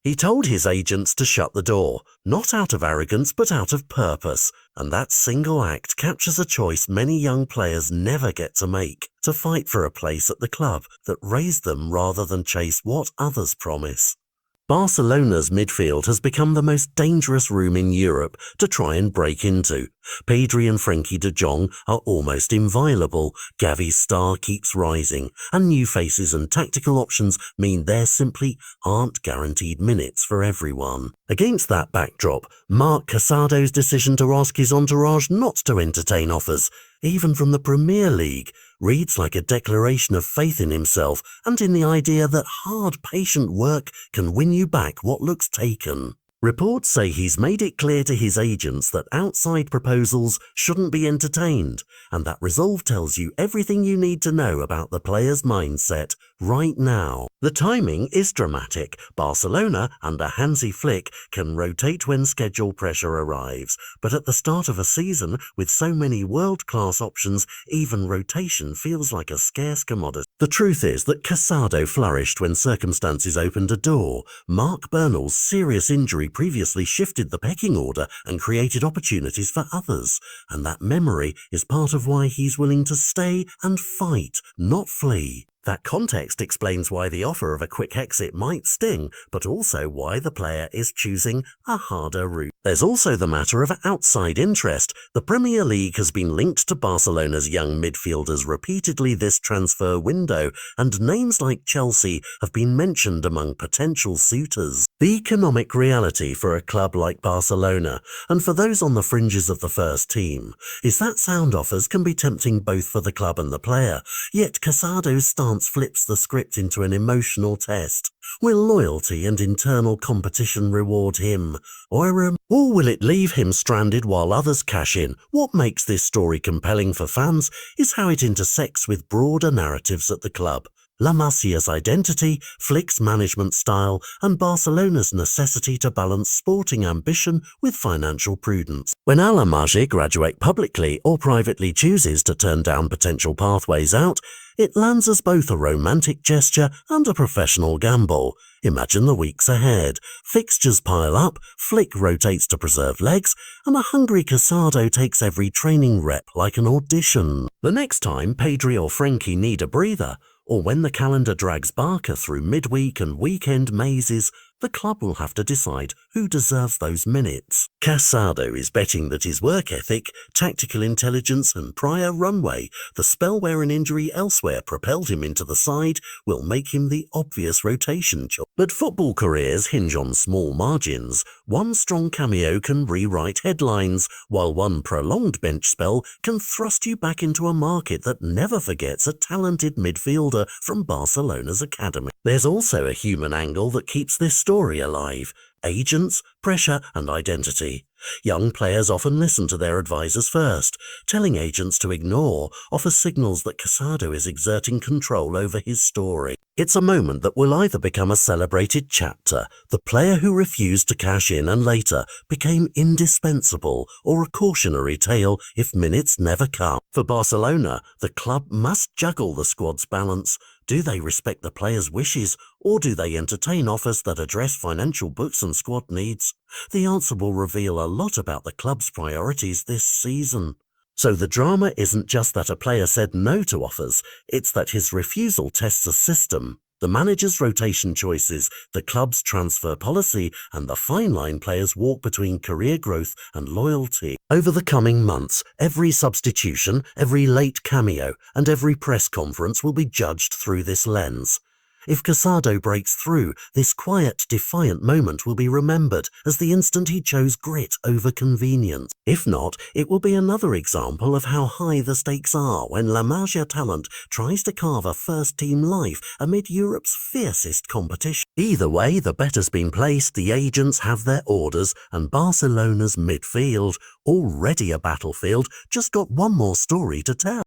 He told his agents to shut the door, not out of arrogance but out of purpose, and that single act captures a choice many young players never get to make, to fight for a place at the club that raised them rather than chase what others promise. Barcelona's midfield has become the most dangerous room in Europe to try and break into. Pedri and Frenkie de Jong are almost inviolable, Gavi's star keeps rising, and new faces and tactical options mean there simply aren't guaranteed minutes for everyone. Against that backdrop, Marc Casado's decision to ask his entourage not to entertain offers, even from the Premier League, reads like a declaration of faith in himself and in the idea that hard, patient work can win you back what looks taken. Reports say he's made it clear to his agents that outside proposals shouldn't be entertained, and that resolve tells you everything you need to know about the player's mindset right now. The timing is dramatic. Barcelona, under Hansi Flick, can rotate when schedule pressure arrives, but at the start of a season, with so many world-class options, even rotation feels like a scarce commodity. The truth is that Casado flourished when circumstances opened a door. Mark Bernal's serious injury previously shifted the pecking order and created opportunities for others, and that memory is part of why he's willing to stay and fight, not flee. That context explains why the offer of a quick exit might sting, but also why the player is choosing a harder route. There's also the matter of outside interest. The Premier League has been linked to Barcelona's young midfielders repeatedly this transfer window, and names like Chelsea have been mentioned among potential suitors. The economic reality for a club like Barcelona, and for those on the fringes of the first team, is that sound offers can be tempting both for the club and the player, yet Casado's stance flips the script into an emotional test. Will loyalty and internal competition reward him, or will it leave him stranded while others cash in? What makes this story compelling for fans is how it intersects with broader narratives at the club. La Masia's identity, Flick's management style, and Barcelona's necessity to balance sporting ambition with financial prudence. When La Masia graduates publicly or privately chooses to turn down potential pathways out, it lands as both a romantic gesture and a professional gamble. Imagine the weeks ahead. Fixtures pile up, Flick rotates to preserve legs, and a hungry Casado takes every training rep like an audition. The next time Pedri or Frenkie need a breather, or when the calendar drags Barca through midweek and weekend mazes, the club will have to decide who deserves those minutes. Casado is betting that his work ethic, tactical intelligence and prior runway, the spell where an injury elsewhere propelled him into the side, will make him the obvious rotation choice. But football careers hinge on small margins. One strong cameo can rewrite headlines, while one prolonged bench spell can thrust you back into a market that never forgets a talented midfielder from Barcelona's academy. There's also a human angle that keeps this story alive: agents, pressure and identity. Young players often listen to their advisors first. Telling agents to ignore offers signals that Casado is exerting control over his story. It's a moment that will either become a celebrated chapter, the player who refused to cash in and later became indispensable, or a cautionary tale if minutes never come. For Barcelona, the club must juggle the squad's balance. Do they respect the players' wishes, or do they entertain offers that address financial books and squad needs? The answer will reveal a lot about the club's priorities this season. So the drama isn't just that a player said no to offers, it's that his refusal tests a system. The manager's rotation choices, the club's transfer policy, and the fine line players walk between career growth and loyalty. Over the coming months, every substitution, every late cameo, and every press conference will be judged through this lens. If Casado breaks through, this quiet, defiant moment will be remembered as the instant he chose grit over convenience. If not, it will be another example of how high the stakes are when La Masia talent tries to carve a first-team life amid Europe's fiercest competition. Either way, the better's been placed, the agents have their orders, and Barcelona's midfield, already a battlefield, just got one more story to tell.